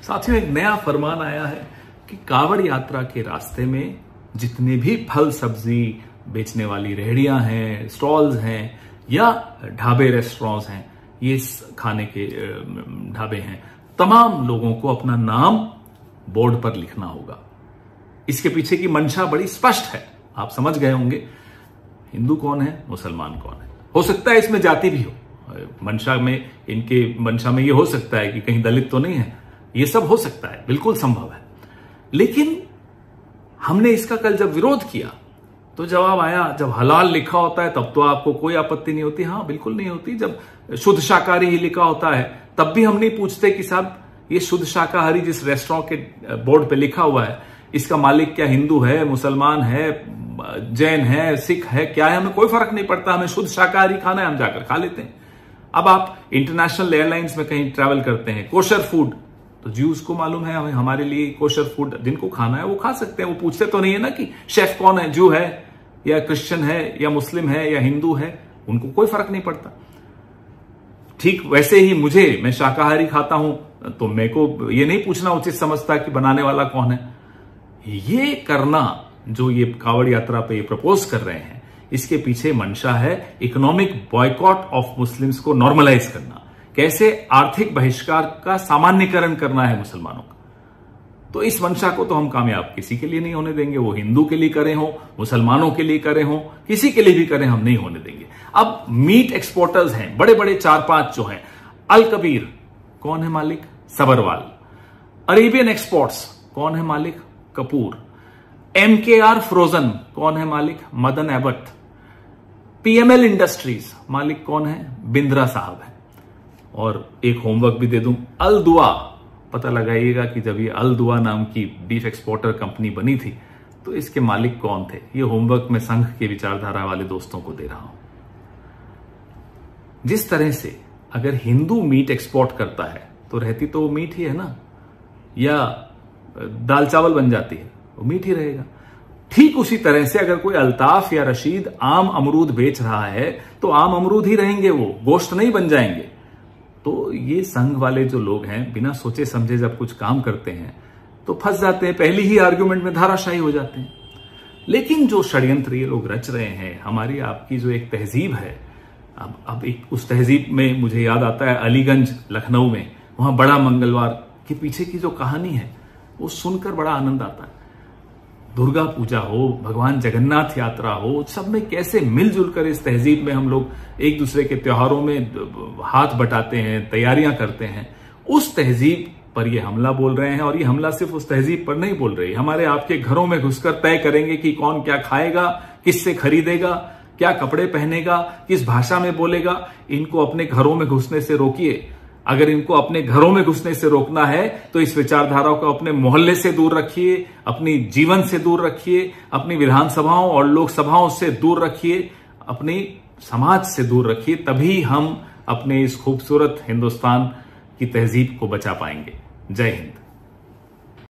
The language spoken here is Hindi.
साथियों, एक नया फरमान आया है कि कांवड़ यात्रा के रास्ते में जितने भी फल सब्जी बेचने वाली रेहड़ियां हैं, स्टॉल्स हैं या ढाबे रेस्टोरेंट्स हैं, ये खाने के ढाबे हैं, तमाम लोगों को अपना नाम बोर्ड पर लिखना होगा। इसके पीछे की मंशा बड़ी स्पष्ट है, आप समझ गए होंगे। हिंदू कौन है, मुसलमान कौन है। हो सकता है इसमें जाति भी हो, मंशा में ये हो सकता है कि कहीं दलित तो नहीं है, ये सब हो सकता है, बिल्कुल संभव है। लेकिन हमने इसका कल जब विरोध किया तो जवाब आया, जब हलाल लिखा होता है तब तो आपको कोई आपत्ति नहीं होती। हाँ, बिल्कुल नहीं होती। जब शुद्ध शाकाहारी ही लिखा होता है तब भी हम नहीं पूछते कि साहब ये शुद्ध शाकाहारी जिस रेस्टोरेंट के बोर्ड पे लिखा हुआ है, इसका मालिक क्या हिंदू है, मुसलमान है, जैन है, सिख है, क्या है, हमें कोई फर्क नहीं पड़ता। हमें शुद्ध शाकाहारी खाना है, हम जाकर खा लेते हैं। अब आप इंटरनेशनल एयरलाइंस में कहीं ट्रैवल करते हैं, कोशर फूड, तो ज्यूज को मालूम है हमारे लिए कोशर फूड जिनको खाना है वो खा सकते हैं। वो पूछते तो नहीं है ना कि शेफ कौन है, जू है या क्रिश्चियन है या मुस्लिम है या हिंदू है, उनको कोई फर्क नहीं पड़ता। ठीक वैसे ही मैं शाकाहारी खाता हूं तो मेरे को ये नहीं पूछना उचित समझता कि बनाने वाला कौन है। ये करना जो ये कांवड़ यात्रा पे ये प्रपोज कर रहे हैं, इसके पीछे मंशा है इकोनॉमिक बॉयकॉट ऑफ मुस्लिम्स को नॉर्मलाइज करना, कैसे आर्थिक बहिष्कार का सामान्यकरण करना है मुसलमानों का। तो इस मंशा को तो हम कामयाब किसी के लिए नहीं होने देंगे, वो हिंदू के लिए करे हो, मुसलमानों के लिए करे हो, किसी के लिए भी करें, हम नहीं होने देंगे। अब मीट एक्सपोर्टर्स हैं बड़े बड़े 4-5 जो हैं, अल कबीर कौन है मालिक, सबरवाल। अरेबियन एक्सपोर्ट्स कौन है मालिक, कपूर। MKR फ्रोजन कौन है मालिक, मदन एबट। PML इंडस्ट्रीज मालिक कौन है, बिंद्रा साहब है। और एक होमवर्क भी दे दूं, अल दुआ, पता लगाइएगा कि जब ये अल दुआ नाम की बीफ एक्सपोर्टर कंपनी बनी थी तो इसके मालिक कौन थे। ये होमवर्क मैं संघ के विचारधारा वाले दोस्तों को दे रहा हूं। जिस तरह से अगर हिंदू मीट एक्सपोर्ट करता है तो रहती तो वो मीट ही है ना, या दाल चावल बन जाती है, वो मीट ही रहेगा। ठीक उसी तरह से अगर कोई अल्ताफ या रशीद आम अमरूद बेच रहा है तो आम अमरूद ही रहेंगे, वो गोश्त नहीं बन जाएंगे। तो ये संघ वाले जो लोग हैं बिना सोचे समझे जब कुछ काम करते हैं तो फंस जाते हैं, पहली ही आर्ग्यूमेंट में धाराशायी हो जाते हैं। लेकिन जो षड्यंत्र ये लोग रच रहे हैं, हमारी आपकी जो एक तहजीब है, अब एक उस तहजीब में मुझे याद आता है अलीगंज लखनऊ में, वहां बड़ा मंगलवार के पीछे की जो कहानी है वो सुनकर बड़ा आनंद आता है। दुर्गा पूजा हो, भगवान जगन्नाथ यात्रा हो, सब में कैसे मिलजुल कर इस तहजीब में हम लोग एक दूसरे के त्योहारों में हाथ बटाते हैं, तैयारियां करते हैं। उस तहजीब पर ये हमला बोल रहे हैं, और ये हमला सिर्फ उस तहजीब पर नहीं बोल रही, हमारे आपके घरों में घुसकर तय करेंगे कि कौन क्या खाएगा, किससे खरीदेगा, क्या कपड़े पहनेगा, किस भाषा में बोलेगा। इनको अपने घरों में घुसने से रोकिए। अगर इनको अपने घरों में घुसने से रोकना है तो इस विचारधारा को अपने मोहल्ले से दूर रखिए, अपनी जीवन से दूर रखिए, अपनी विधानसभाओं और लोकसभाओं से दूर रखिए, अपनी समाज से दूर रखिए। तभी हम अपने इस खूबसूरत हिंदुस्तान की तहजीब को बचा पाएंगे। जय हिंद।